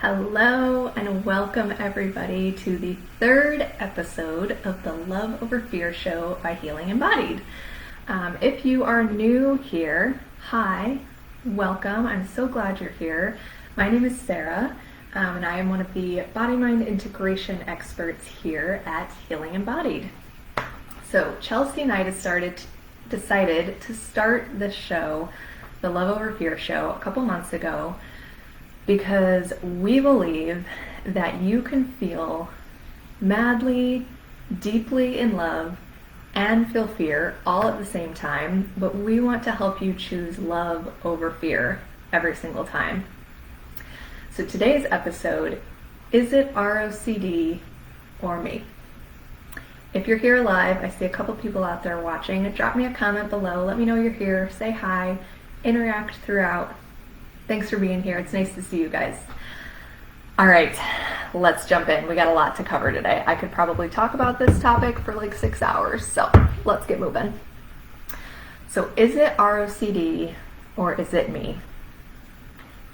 Hello and welcome everybody to the third episode of the Love Over Fear show by Healing Embodied. If you are new here, hi, welcome. I'm so glad you're here. My name is Sarah, and I am one of the body-mind integration experts here at Healing Embodied. So Chelsea and I decided to start this show, the Love Over Fear show, a couple months ago, because we believe that you can feel madly, deeply in love and feel fear all at the same time, but we want to help you choose love over fear every single time. So today's episode, is it ROCD or me? If you're here live, I see a couple people out there watching. Drop me a comment below, let me know you're here, say hi, interact throughout. Thanks for being here. It's nice to see you guys. All right, let's jump in. We got a lot to cover today. I could probably talk about this topic for like 6 hours, so let's get moving. So is it ROCD or is it me?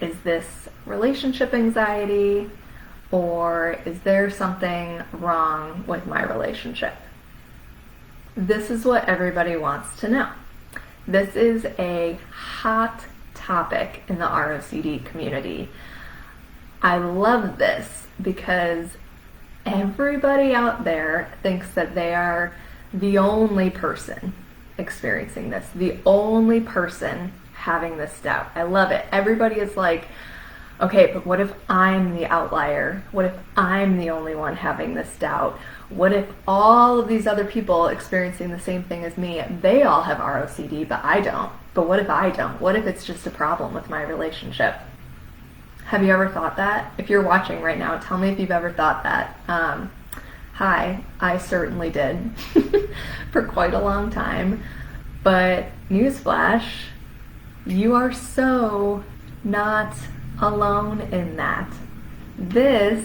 Is this relationship anxiety or is there something wrong with my relationship? This is what everybody wants to know. This is a hot topic in the ROCD community. I love this because everybody out there thinks that they are the only person experiencing this, the only person having this doubt. I love it. Everybody is like, okay, but what if I'm the outlier? What if I'm the only one having this doubt? What if all of these other people experiencing the same thing as me, they all have ROCD, but I don't? But what if I don't? What if it's just a problem with my relationship? Have you ever thought that? If you're watching right now, tell me if you've ever thought that. Hi, I certainly did for quite a long time. But newsflash, you are so not alone in that. This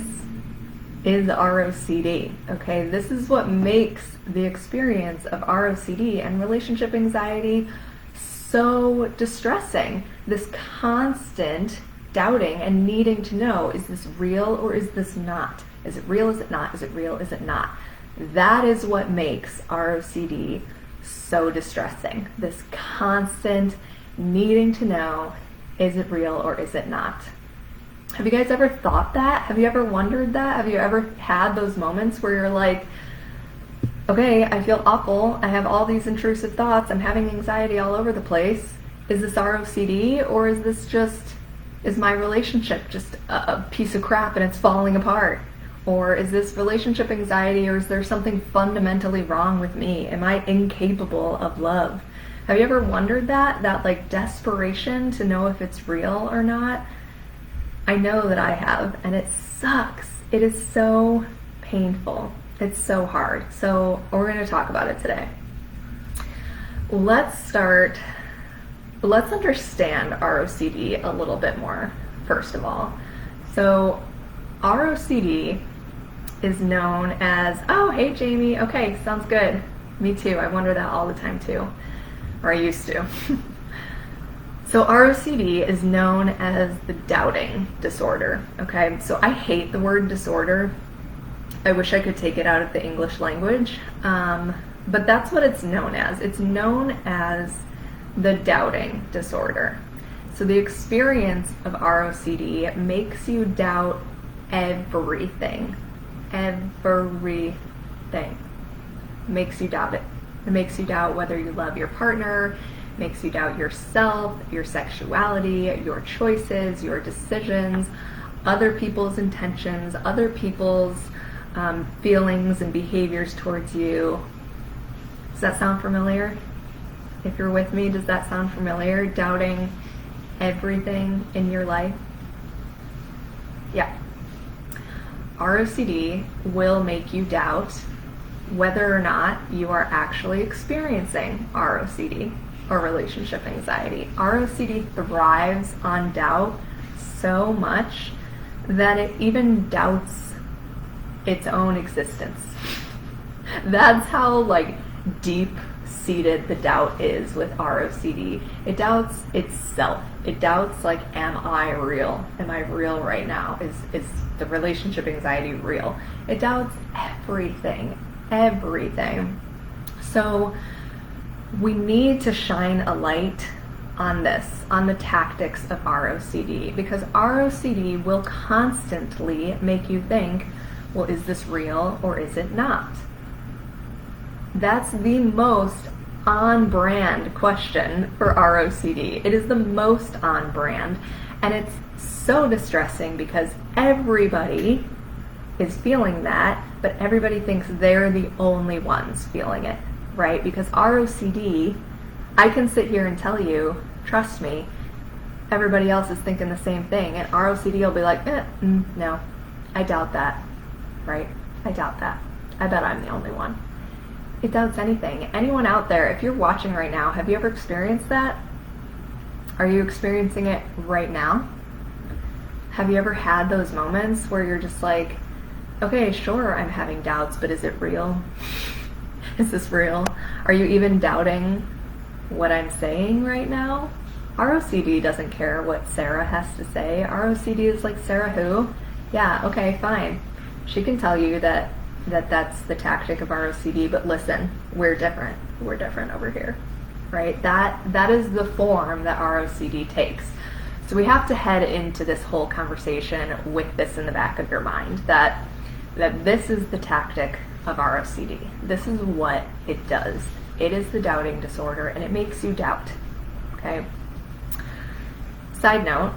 is ROCD, okay? This is what makes the experience of ROCD and relationship anxiety so distressing. This constant doubting and needing to know, is this real or is this not? Is it real, is it not? Is it real, is it not? That is what makes ROCD so distressing. This constant needing to know, is it real or is it not? Have you guys ever thought that? Have you ever wondered that? Have you ever had those moments where you're like, okay, I feel awful, I have all these intrusive thoughts, I'm having anxiety all over the place. Is this ROCD or is this is my relationship just a piece of crap and it's falling apart? Or is this relationship anxiety or is there something fundamentally wrong with me? Am I incapable of love? Have you ever wondered that like desperation to know if it's real or not? I know that I have, and it sucks. It is so painful. It's so hard. So we're going to talk about it today. Let's understand ROCD a little bit more, first of all. So ROCD is known as, oh, hey, Jamie. Okay, sounds good. Me too. I wonder that all the time too. Or I used to. So ROCD is known as the doubting disorder, okay? So I hate the word disorder. I wish I could take it out of the English language, but that's what it's known as. It's known as the doubting disorder. So the experience of ROCD makes you doubt everything. Everything makes you doubt it. It makes you doubt whether you love your partner, makes you doubt yourself, your sexuality, your choices, your decisions, other people's intentions, other people's feelings and behaviors towards you. Does that sound familiar? If you're with me, does that sound familiar? Doubting everything in your life? Yeah. ROCD will make you doubt whether or not you are actually experiencing ROCD or relationship anxiety. ROCD thrives on doubt so much that it even doubts its own existence. That's how deep seated the doubt is with ROCD. It doubts itself. It doubts, like, am I real? Am I real right now? Is the relationship anxiety real? It doubts everything. So we need to shine a light on this, on the tactics of ROCD, because ROCD will constantly make you think, well, is this real or is it not? That's the most on-brand question for ROCD. It is the most on-brand, and it's so distressing because everybody is feeling that, but everybody thinks they're the only ones feeling it, right? Because ROCD, I can sit here and tell you, trust me, everybody else is thinking the same thing, and ROCD will be like, no, I doubt that, right? I doubt that. I bet I'm the only one. It doubts anything. Anyone out there, if you're watching right now, have you ever experienced that? Are you experiencing it right now? Have you ever had those moments where you're just like, okay, sure, I'm having doubts, but is it real? Is this real? Are you even doubting what I'm saying right now? ROCD doesn't care what Sarah has to say. ROCD is like, Sarah who? Yeah, okay, fine. She can tell you that's the tactic of ROCD, but listen, we're different. We're different over here, right? That is the form that ROCD takes. So we have to head into this whole conversation with this in the back of your mind, that this is the tactic of ROCD. This is what it does. It is the doubting disorder, and it makes you doubt, okay? Side note,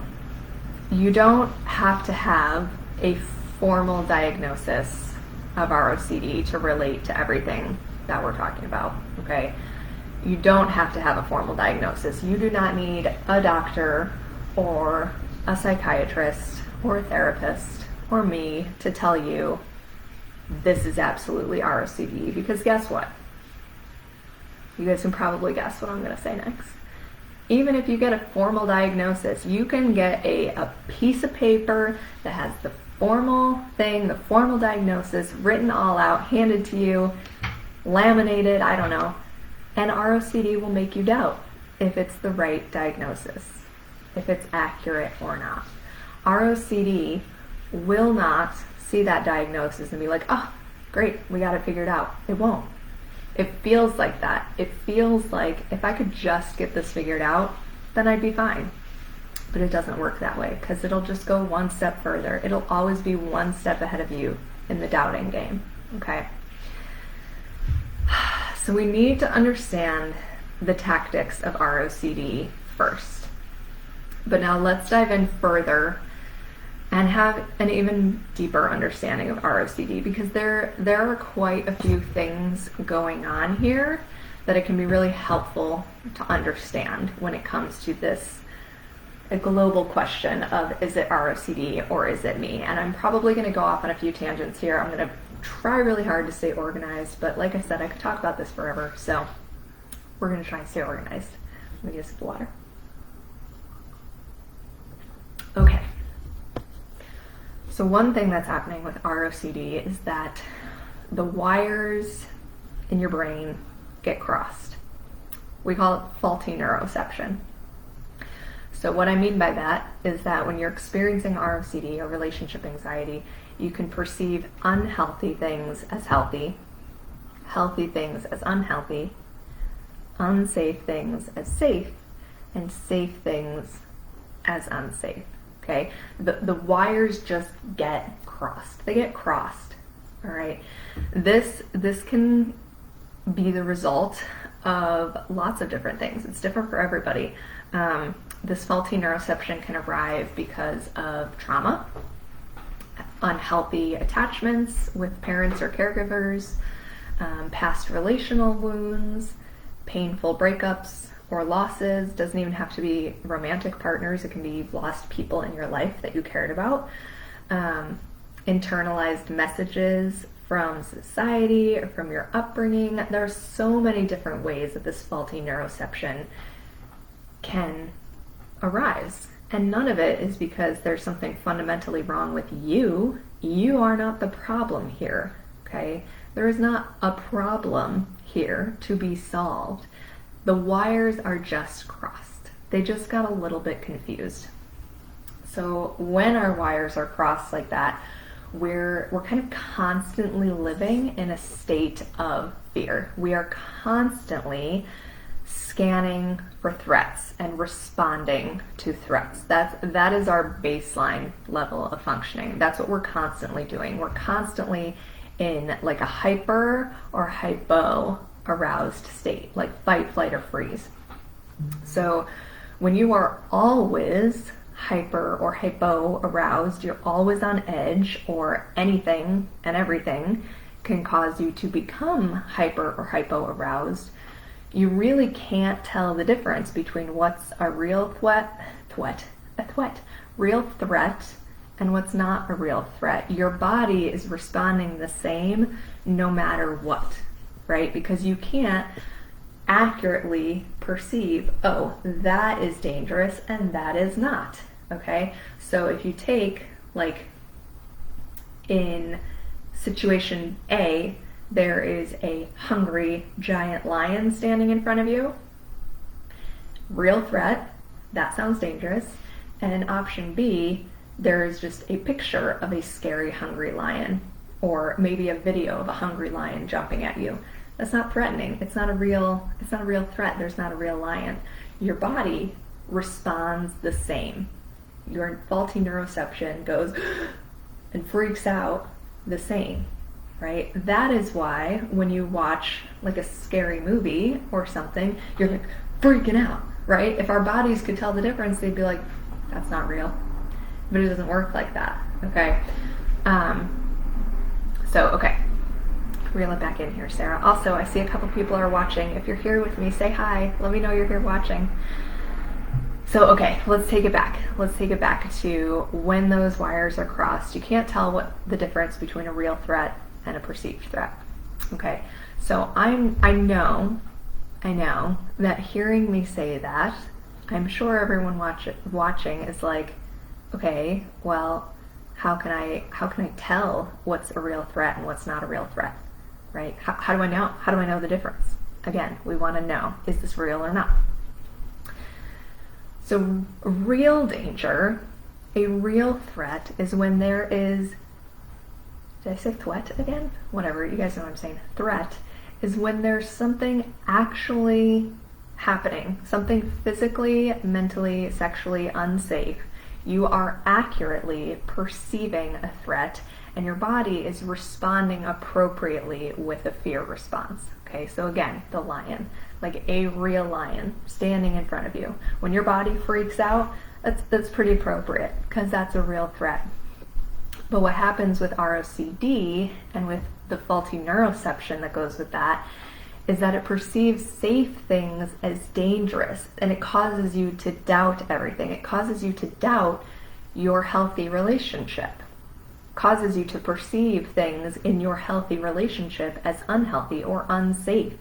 you don't have to have a formal diagnosis of ROCD to relate to everything that we're talking about, okay? You don't have to have a formal diagnosis. You do not need a doctor or a psychiatrist or a therapist or me to tell you this is absolutely ROCD, because guess what? You guys can probably guess what I'm going to say next. Even if you get a formal diagnosis, you can get a piece of paper that has the formal thing, the formal diagnosis written all out, handed to you, laminated, I don't know, and ROCD will make you doubt if it's the right diagnosis, if it's accurate or not. ROCD will not see that diagnosis and be like, oh, great, we got it figured out. It won't. It feels like that. It feels like if I could just get this figured out, then I'd be fine. But it doesn't work that way, because it'll just go one step further. It'll always be one step ahead of you in the doubting game, okay? So we need to understand the tactics of ROCD first. But now let's dive in further and have an even deeper understanding of ROCD, because there are quite a few things going on here that it can be really helpful to understand when it comes to this a global question of, is it ROCD or is it me? And I'm probably going to go off on a few tangents here. I'm going to try really hard to stay organized, but like I said, I could talk about this forever, so we're going to try and stay organized. Let me get a sip of water. Okay. So one thing that's happening with ROCD is that the wires in your brain get crossed. We call it faulty neuroception. So what I mean by that is that when you're experiencing ROCD or relationship anxiety, you can perceive unhealthy things as healthy, healthy things as unhealthy, unsafe things as safe, and safe things as unsafe. Okay, the wires just get crossed. They get crossed. All right. This can be the result of lots of different things. It's different for everybody. This faulty neuroception can arise because of trauma, unhealthy attachments with parents or caregivers, past relational wounds, painful breakups or losses. Doesn't even have to be romantic partners. It can be lost people in your life that you cared about. Internalized messages from society or from your upbringing. There are so many different ways that this faulty neuroception can arise. And none of it is because there's something fundamentally wrong with you. You are not the problem here, okay? There is not a problem here to be solved. The wires are just crossed. They just got a little bit confused. So when our wires are crossed like that, we're kind of constantly living in a state of fear. We are constantly scanning for threats and responding to threats. That is our baseline level of functioning. That's what we're constantly doing. We're constantly in like a hyper or hypo aroused state, like fight, flight, or freeze. So when you are always hyper or hypo aroused, you're always on edge, or anything and everything can cause you to become hyper or hypo aroused, you really can't tell the difference between what's a real real threat and what's not a real threat. Your body is responding the same no matter what, right? Because you can't accurately perceive, oh, that is dangerous and that is not, okay? So if you take, like, in situation A, there is a hungry giant lion standing in front of you. Real threat, that sounds dangerous. And in option B, there is just a picture of a scary hungry lion, or maybe a video of a hungry lion jumping at you. That's not threatening. It's not a real threat. There's not a real lion. Your body responds the same. Your faulty neuroception goes and freaks out the same, right? That is why when you watch like a scary movie or something, you're like freaking out, right? If our bodies could tell the difference, they'd be like, that's not real. But it doesn't work like that, okay? Okay. Reel it back in here, Sarah. Also, I see a couple people are watching. If you're here with me, say hi. Let me know you're here watching. So, okay, let's take it back. Let's take it back to when those wires are crossed. You can't tell what the difference between a real threat and a perceived threat. Okay, so I know that hearing me say that, I'm sure everyone watching is like, okay, well, how can I tell what's a real threat and what's not a real threat, right? How do I know? How do I know the difference? Again, we want to know, is this real or not? So real danger, a real threat, is when there is, did I say threat again? Whatever, you guys know what I'm saying. Threat is when there's something actually happening, something physically, mentally, sexually unsafe. You are accurately perceiving a threat and your body is responding appropriately with a fear response. Okay, so again, the lion, like a real lion standing in front of you. When your body freaks out, that's pretty appropriate because that's a real threat. But what happens with ROCD and with the faulty neuroception that goes with that is that it perceives safe things as dangerous, and it causes you to doubt everything. It causes you to doubt your healthy relationship. It causes you to perceive things in your healthy relationship as unhealthy or unsafe.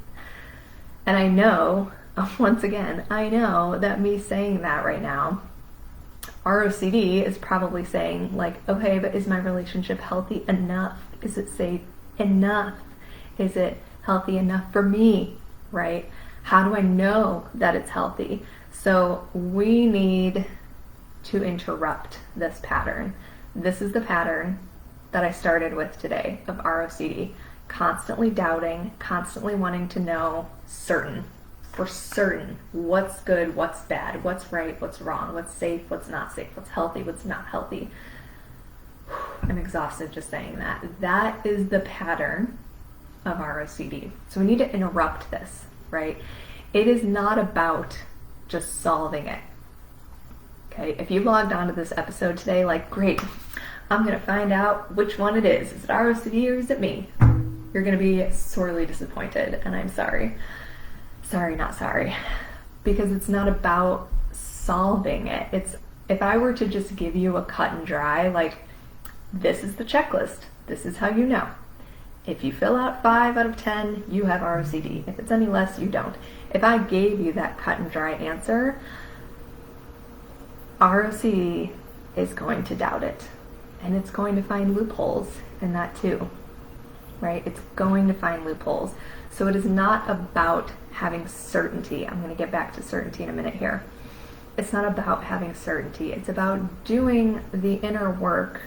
And I know, once again, I know that me saying that right now, ROCD is probably saying like, okay, but is my relationship healthy enough? Is it safe enough? Is it healthy enough for me, right? How do I know that it's healthy? So we need to interrupt this pattern. This is the pattern that I started with today of ROCD. Constantly doubting, constantly wanting to know for certain, what's good, what's bad, what's right, what's wrong, what's safe, what's not safe, what's healthy, what's not healthy. I'm exhausted just saying that. That is the pattern of ROCD. So we need to interrupt this, right? It is not about just solving it. Okay, if you logged onto this episode today, like, great, I'm going to find out which one it is. Is it ROCD or is it me? You're going to be sorely disappointed, and I'm sorry. Sorry, not sorry. Because it's not about solving it. It's, if I were to just give you a cut and dry, like, this is the checklist. This is how you know. If you fill out 5 out of 10, you have ROCD. If it's any less, you don't. If I gave you that cut and dry answer, ROCD is going to doubt it. And it's going to find loopholes in that too. right? It's going to find loopholes. So it is not about having certainty. I'm going to get back to certainty in a minute here. It's not about having certainty. It's about doing the inner work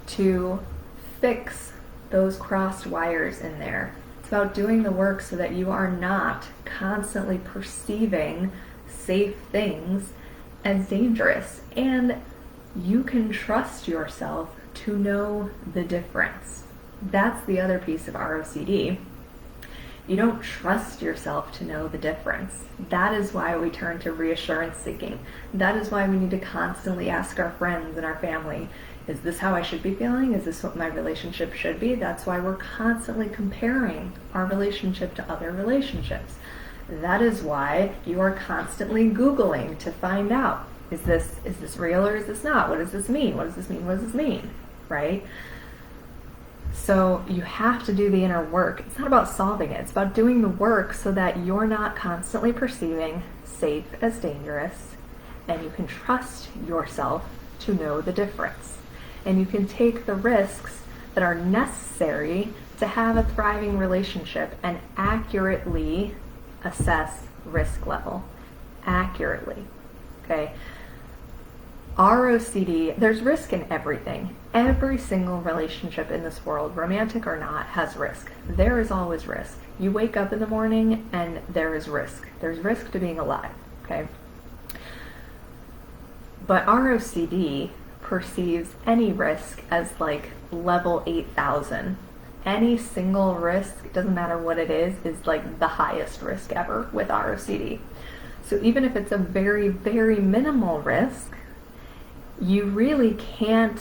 to fix those crossed wires in there. It's about doing the work so that you are not constantly perceiving safe things as dangerous, and you can trust yourself to know the difference. That's the other piece of ROCD. You don't trust yourself to know the difference. That is why we turn to reassurance seeking. That is why we need to constantly ask our friends and our family, is this how I should be feeling? Is this what my relationship should be? That's why we're constantly comparing our relationship to other relationships. That is why you are constantly Googling to find out, is this real or is this not? What does this mean? What does this mean? What does this mean? Right? So you have to do the inner work. It's not about solving it. It's about doing the work so that you're not constantly perceiving safe as dangerous, and you can trust yourself to know the difference. And you can take the risks that are necessary to have a thriving relationship and accurately assess risk level. Accurately. Okay? ROCD, there's risk in everything. Every single relationship in this world, romantic or not, has risk. There is always risk. You wake up in the morning and there is risk. There's risk to being alive, okay? But ROCD perceives any risk as like level 8,000. Any single risk, it doesn't matter what it is like the highest risk ever with ROCD. So even if it's a very, very minimal risk, you really can't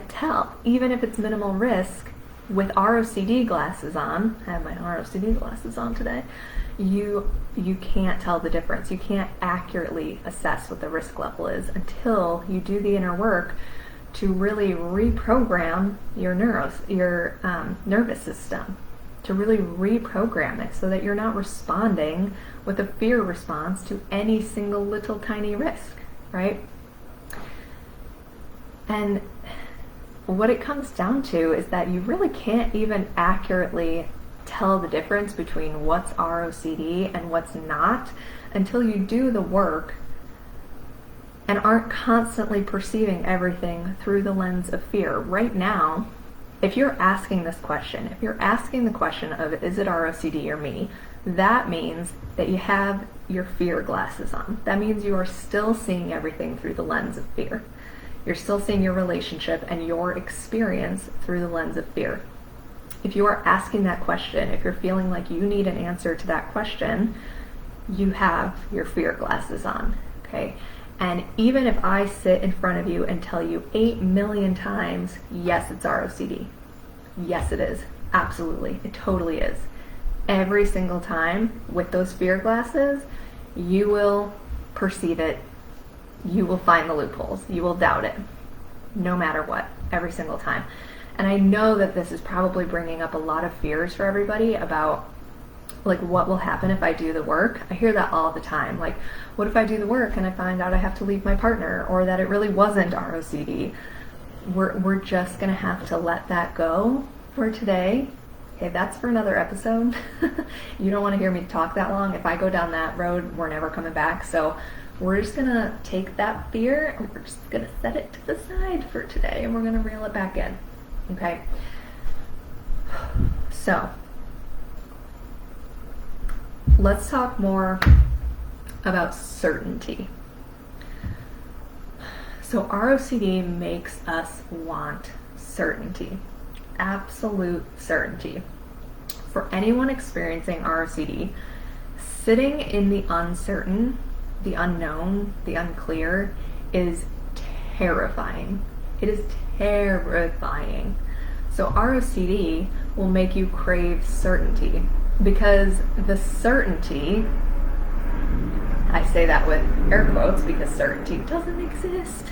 tell. Even if it's minimal risk, with ROCD glasses on, I have my ROCD glasses on today, you can't tell the difference. You can't accurately assess what the risk level is until you do the inner work to really reprogram your nervous system, to really reprogram it so that you're not responding with a fear response to any single little tiny risk, right? And what it comes down to is that you really can't even accurately tell the difference between what's ROCD and what's not until you do the work and aren't constantly perceiving everything through the lens of fear. Right now, if you're asking this question, if you're asking the question of, is it ROCD or me, that means that you have your fear glasses on. That means you are still seeing everything through the lens of fear. You're still seeing your relationship and your experience through the lens of fear. If you are asking that question, if you're feeling like you need an answer to that question, you have your fear glasses on, okay? And even if I sit in front of you and tell you 8 million times, yes, it's ROCD. Yes, it is. Absolutely. It totally is. Every single time with those fear glasses, you will perceive it. You will find the loopholes. You will doubt it. No matter what. Every single time. And I know that this is probably bringing up a lot of fears for everybody about like what will happen if I do the work. I hear that all the time. Like, what if I do the work and I find out I have to leave my partner, or that it really wasn't ROCD? We're just gonna have to let that go for today. Okay, that's for another episode. You don't want to hear me talk that long. If I go down that road, we're never coming back. So we're just gonna take that fear and we're just gonna set it to the side for today, and we're gonna reel it back in. Okay? So let's talk more about certainty. So ROCD makes us want certainty, absolute certainty. For anyone experiencing ROCD, sitting in the uncertain, the unknown, the unclear is terrifying. It is terrifying. So ROCD will make you crave certainty, because the certainty, I say that with air quotes because certainty doesn't exist,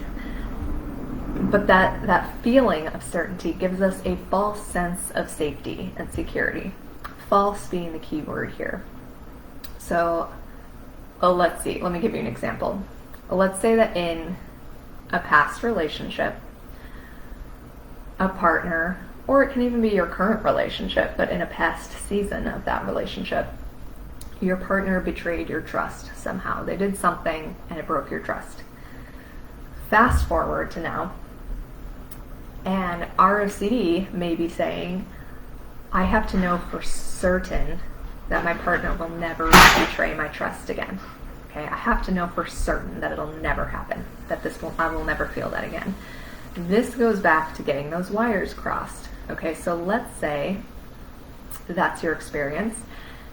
but that feeling of certainty gives us a false sense of safety and security. False being the key word here. So let's see, let me give you an example. Let's say that in a past relationship, a partner Or it can even be your current relationship, but in a past season of that relationship. Your partner betrayed your trust somehow. They did something and it broke your trust. Fast forward to now, and ROCD may be saying, I have to know for certain that my partner will never betray my trust again. Okay, I have to know for certain that it'll never happen, that I will never feel that again. This goes back to getting those wires crossed. Okay, so let's say that's your experience.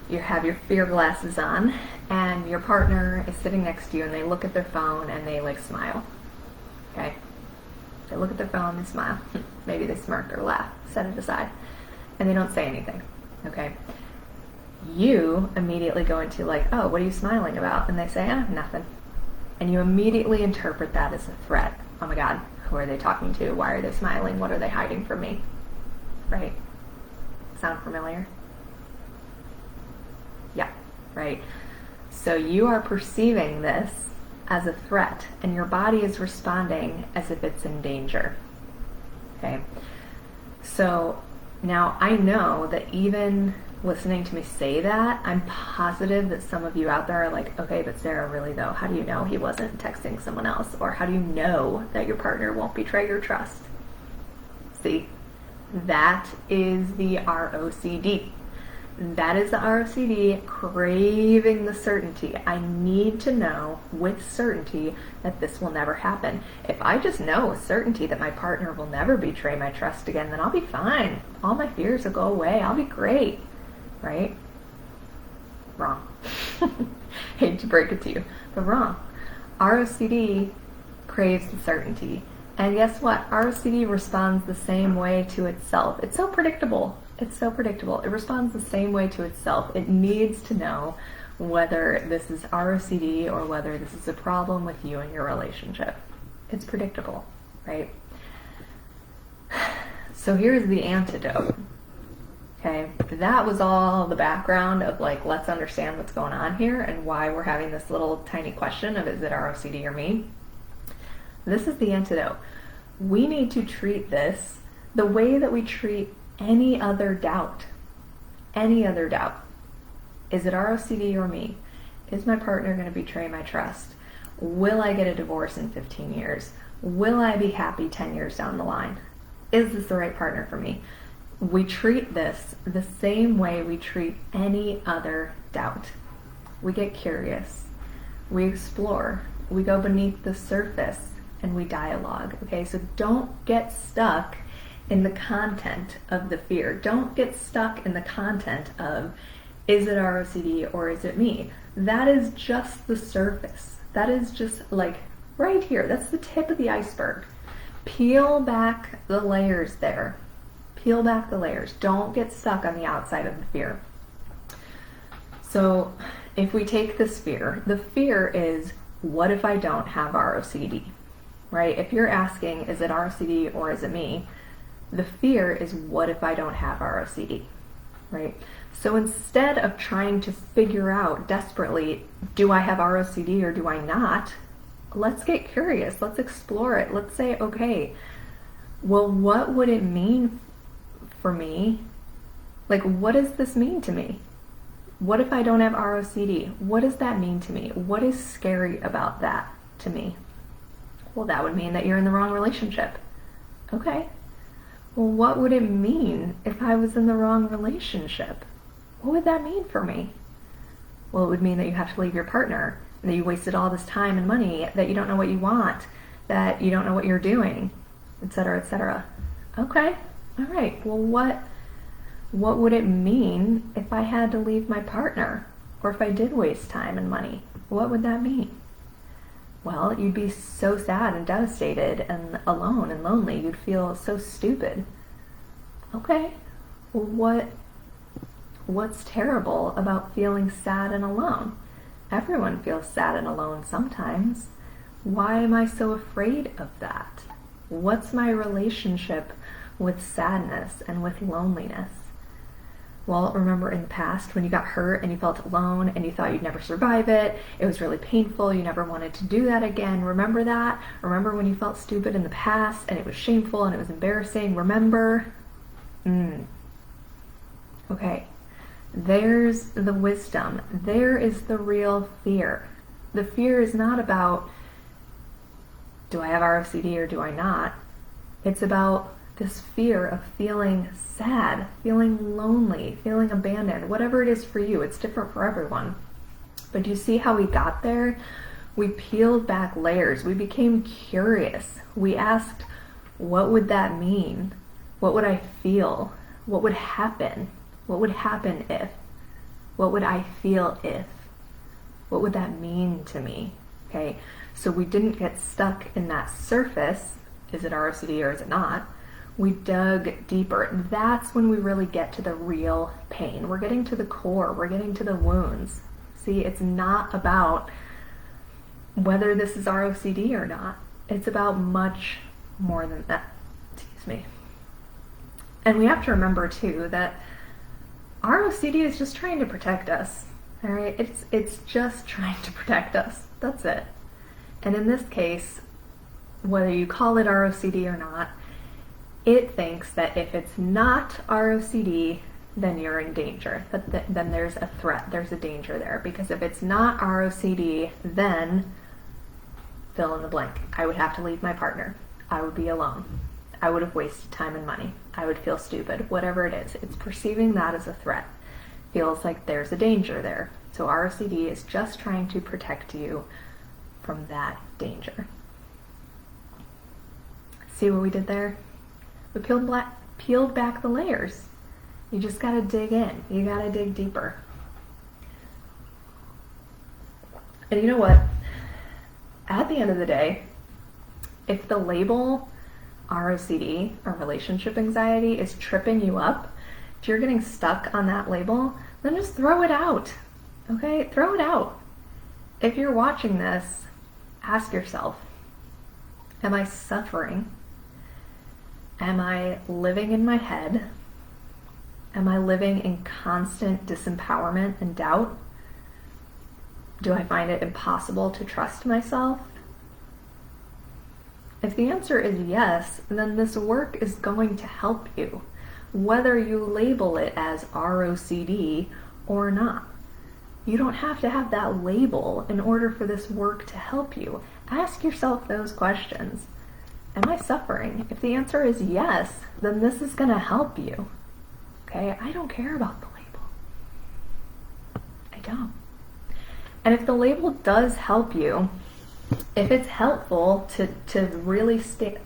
You have your fear glasses on and your partner is sitting next to you and they look at their phone and they like smile. Okay? They look at their phone and smile. Maybe they smirk or laugh, set it aside. And they don't say anything. Okay? You immediately go into like, oh, what are you smiling about? And they say, nothing. And you immediately interpret that as a threat. Oh my God, who are they talking to? Why are they smiling? What are they hiding from me? Right? Sound familiar? Yeah, right. So you are perceiving this as a threat, and your body is responding as if it's in danger. Okay? So now I know that even listening to me say that, I'm positive that some of you out there are like, okay, but Sarah, really though, how do you know he wasn't texting someone else? Or how do you know that your partner won't betray your trust? See, that is the ROCD. That is the ROCD craving the certainty. I need to know with certainty that this will never happen. If I just know with certainty that my partner will never betray my trust again, then I'll be fine. All my fears will go away. I'll be great. Right? Wrong. Hate to break it to you, but wrong. ROCD craves the certainty. And guess what? ROCD responds the same way to itself. It's so predictable. It's so predictable. It responds the same way to itself. It needs to know whether this is ROCD or whether this is a problem with you and your relationship. It's predictable, right? So here's the antidote. Okay, that was all the background of like, let's understand what's going on here and why we're having this little tiny question of is it ROCD or me? This is the antidote. We need to treat this the way that we treat any other doubt. Any other doubt. Is it ROCD or me? Is my partner going to betray my trust? Will I get a divorce in 15 years? Will I be happy 10 years down the line? Is this the right partner for me? We treat this the same way we treat any other doubt. We get curious. We explore. We go beneath the surface and we dialogue. Okay, so don't get stuck in the content of the fear. Don't get stuck in the content of, is it ROCD or is it me? That is just the surface. That is just like right here. That's the tip of the iceberg. Peel back the layers there. Peel back the layers. Don't get stuck on the outside of the fear. So if we take this fear, the fear is, what if I don't have ROCD? Right? If you're asking, is it ROCD or is it me? The fear is, what if I don't have ROCD? Right? So instead of trying to figure out desperately, do I have ROCD or do I not? Let's get curious. Let's explore it. Let's say, okay, well, what would it mean for me? Like, what does this mean to me? What if I don't have ROCD? What does that mean to me? What is scary about that to me? Well, that would mean that you're in the wrong relationship. Okay. Well, what would it mean if I was in the wrong relationship? What would that mean for me? Well, it would mean that you have to leave your partner, that you wasted all this time and money, that you don't know what you want, that you don't know what you're doing, etc., etc. Okay. All right, well, what would it mean if I had to leave my partner? Or if I did waste time and money? What would that mean? Well, you'd be so sad and devastated and alone and lonely. You'd feel so stupid. Okay, well, what's terrible about feeling sad and alone? Everyone feels sad and alone sometimes. Why am I so afraid of that? What's my relationship with sadness and with loneliness? Well, remember in the past when you got hurt and you felt alone and you thought you'd never survive it, it was really painful, you never wanted to do that again. Remember that? Remember when you felt stupid in the past and it was shameful and it was embarrassing? Remember? Okay, there's the wisdom. There is the real fear. The fear is not about, do I have ROCD or do I not? It's about this fear of feeling sad, feeling lonely, feeling abandoned, whatever it is for you. It's different for everyone. But do you see how we got there? We peeled back layers. We became curious. We asked, what would that mean? What would I feel? What would happen? What would happen if? What would I feel if? What would that mean to me? Okay, so we didn't get stuck in that surface. Is it ROCD or is it not? We dug deeper. That's when we really get to the real pain. We're getting to the core. We're getting to the wounds. See, it's not about whether this is ROCD or not. It's about much more than that. Excuse me. And we have to remember too that ROCD is just trying to protect us. All right, it's just trying to protect us. That's it. And in this case, whether you call it ROCD or not, it thinks that if it's not ROCD, then you're in danger. Then there's a threat. There's a danger there. Because if it's not ROCD, then fill in the blank. I would have to leave my partner. I would be alone. I would have wasted time and money. I would feel stupid. Whatever it is, it's perceiving that as a threat. Feels like there's a danger there. So ROCD is just trying to protect you from that danger. See what we did there? We peeled back the layers. You just gotta dig in. You gotta dig deeper. And you know what? At the end of the day, if the label ROCD or relationship anxiety is tripping you up, if you're getting stuck on that label, then just throw it out. Okay? Throw it out. If you're watching this, ask yourself, am I suffering? Am I living in my head? Am I living in constant disempowerment and doubt? Do I find it impossible to trust myself? If the answer is yes, then this work is going to help you, whether you label it as ROCD or not. You don't have to have that label in order for this work to help you. Ask yourself those questions. Am I suffering? If the answer is yes, then this is going to help you. Okay? I don't care about the label. I don't. And if the label does help you, if it's helpful to really stay,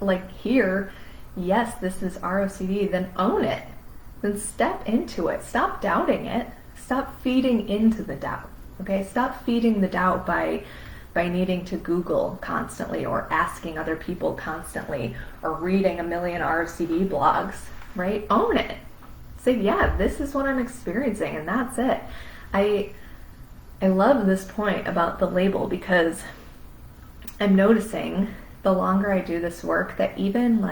here, yes, this is ROCD, then own it. Then step into it. Stop doubting it. Stop feeding into the doubt. Okay? Stop feeding the doubt by needing to Google constantly or asking other people constantly or reading a million ROCD blogs, right? Own it. Say, yeah, this is what I'm experiencing and that's it. I love this point about the label because I'm noticing the longer I do this work that even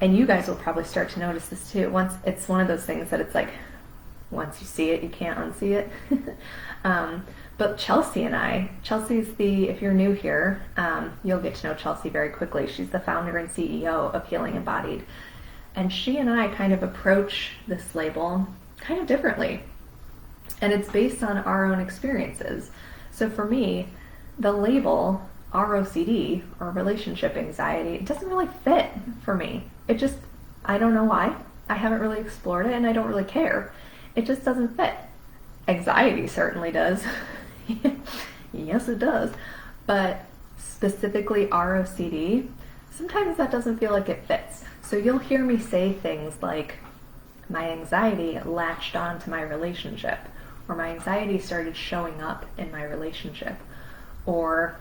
and you guys will probably start to notice this too. Once it's one of those things that it's once you see it, you can't unsee it. But Chelsea and I, Chelsea's if you're new here, you'll get to know Chelsea very quickly. She's the founder and CEO of Healing Embodied. And she and I kind of approach this label kind of differently. And it's based on our own experiences. So for me, the label ROCD or relationship anxiety, it doesn't really fit for me. I don't know why. I haven't really explored it and I don't really care. It just doesn't fit. Anxiety certainly does. Yes, it does. But specifically ROCD, sometimes that doesn't feel like it fits. So you'll hear me say things like, my anxiety latched on to my relationship, or my anxiety started showing up in my relationship, or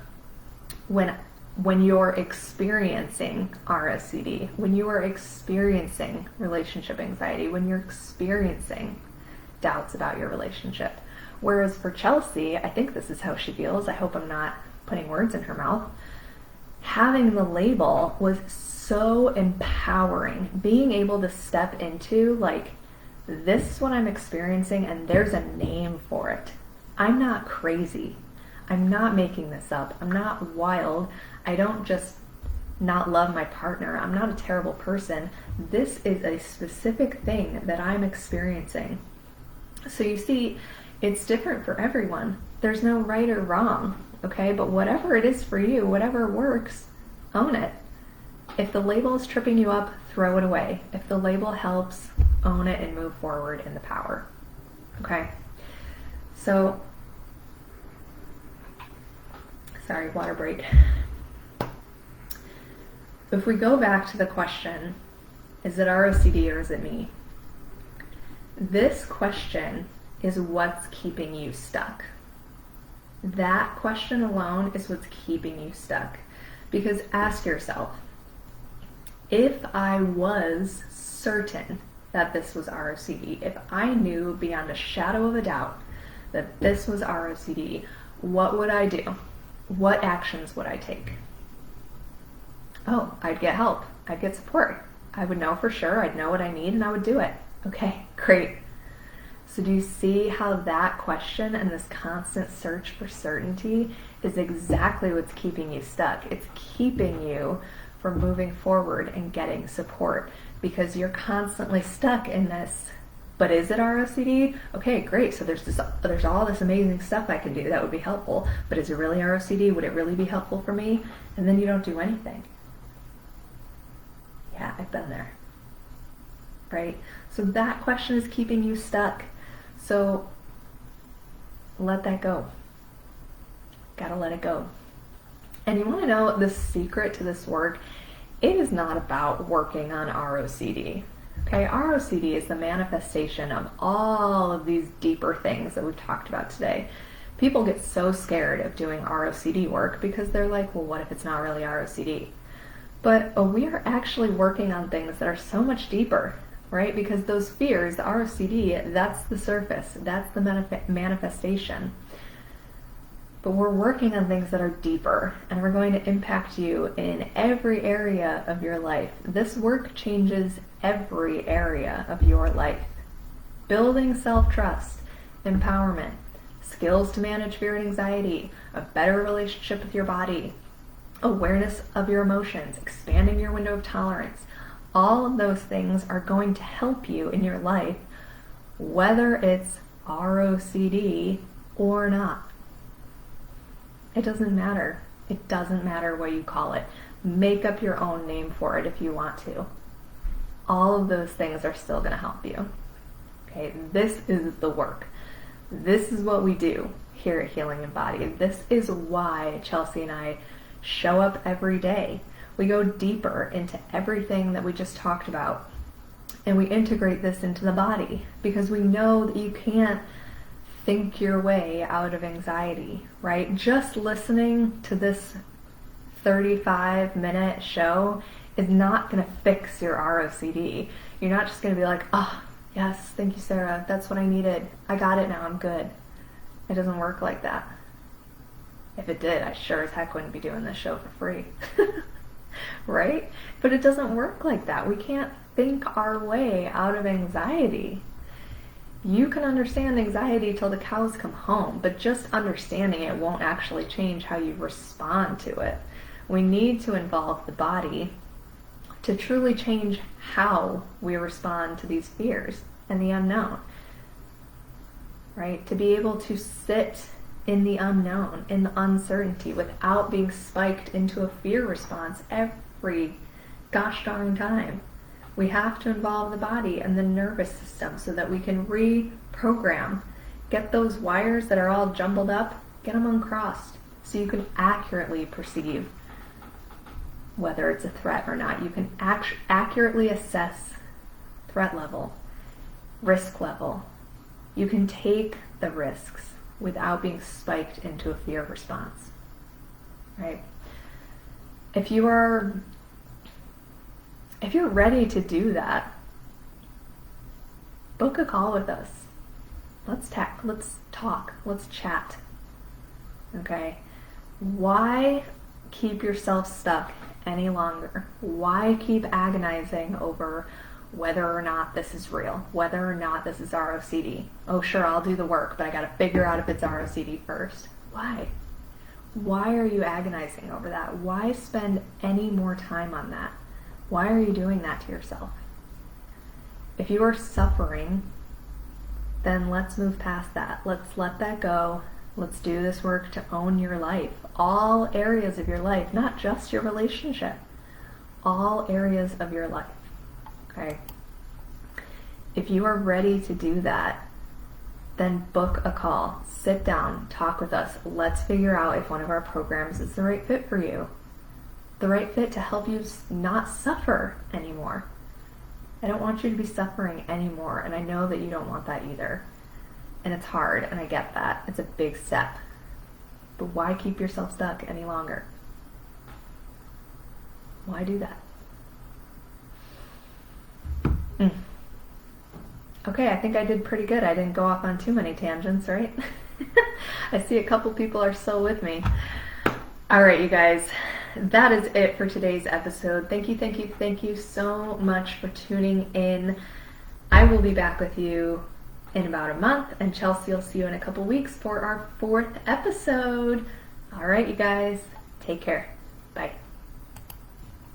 when you're experiencing ROCD, when you are experiencing relationship anxiety, when you're experiencing doubts about your relationship. Whereas for Chelsea, I think this is how she feels. I hope I'm not putting words in her mouth. Having the label was so empowering. Being able to step into this is what I'm experiencing and there's a name for it. I'm not crazy. I'm not making this up. I'm not wild. I don't just not love my partner. I'm not a terrible person. This is a specific thing that I'm experiencing. So you see, it's different for everyone. There's no right or wrong, okay? But whatever it is for you, whatever works, own it. If the label is tripping you up, throw it away. If the label helps, own it and move forward in the power, okay? So, sorry, water break. If we go back to the question, is it ROCD or is it me? This question is what's keeping you stuck. That question alone is what's keeping you stuck. Because ask yourself, if I was certain that this was ROCD, if I knew beyond a shadow of a doubt that this was ROCD, what would I do? What actions would I take? Oh, I'd get help. I'd get support. I would know for sure. I'd know what I need and I would do it. Okay, great. So do you see how that question and this constant search for certainty is exactly what's keeping you stuck? It's keeping you from moving forward and getting support because you're constantly stuck in this. But is it ROCD? Okay, great. So there's all this amazing stuff I can do that would be helpful. But is it really ROCD? Would it really be helpful for me? And then you don't do anything. Yeah, I've been there. Right? So that question is keeping you stuck. So let that go. Gotta let it go. And you want to know the secret to this work? It is not about working on ROCD. Okay, ROCD is the manifestation of all of these deeper things that we've talked about today. People get so scared of doing ROCD work because they're like, well, what if it's not really ROCD? But we are actually working on things that are so much deeper, right? Because those fears, the ROCD, that's the surface, that's the manifestation. But we're working on things that are deeper, and we're going to impact you in every area of your life. This work changes every area of your life. Building self-trust, empowerment, skills to manage fear and anxiety, a better relationship with your body, awareness of your emotions, expanding your window of tolerance. All of those things are going to help you in your life, whether it's ROCD or not. It doesn't matter. It doesn't matter what you call it. Make up your own name for it if you want to. All of those things are still going to help you. Okay, this is the work. This is what we do here at Healing Embodied. This is why Chelsea and I show up every day. We go deeper into everything that we just talked about, and we integrate this into the body because we know that you can't think your way out of anxiety, right? Just listening to this 35-minute show is not going to fix your ROCD. You're not just going to be like, oh, yes, thank you, Sarah. That's what I needed. I got it now. I'm good. It doesn't work like that. If it did, I sure as heck wouldn't be doing this show for free. Right? But it doesn't work like that. We can't think our way out of anxiety. You can understand anxiety till the cows come home, but just understanding it won't actually change how you respond to it. We need to involve the body to truly change how we respond to these fears and the unknown. Right? To be able to sit in the unknown, in the uncertainty, without being spiked into a fear response every gosh darn time. We have to involve the body and the nervous system so that we can reprogram. Get those wires that are all jumbled up, get them uncrossed so you can accurately perceive whether it's a threat or not. You can accurately assess threat level, risk level. You can take the risks without being spiked into a fear response, right? If you're ready to do that, book a call with us. Let's talk, let's chat, okay? Why keep yourself stuck any longer? Why keep agonizing over whether or not this is real, whether or not this is ROCD? Oh, sure, I'll do the work, but I gotta figure out if it's ROCD first. Why? Why are you agonizing over that? Why spend any more time on that? Why are you doing that to yourself? If you are suffering, then let's move past that. Let's let that go. Let's do this work to own your life. All areas of your life, not just your relationship. All areas of your life. Okay? If you are ready to do that, then book a call. Sit down. Talk with us. Let's figure out if one of our programs is the right fit for you. The right fit to help you not suffer anymore. I don't want you to be suffering anymore, and I know that you don't want that either. And it's hard, and I get that. It's a big step. But why keep yourself stuck any longer? Why do that? Okay, I think I did pretty good. I didn't go off on too many tangents, right? I see a couple people are still with me. All right, you guys. That is it for today's episode. Thank you so much for tuning in. I will be back with you in about a month, and Chelsea will see you in a couple weeks for our 4th episode. All right, you guys. Take care. Bye.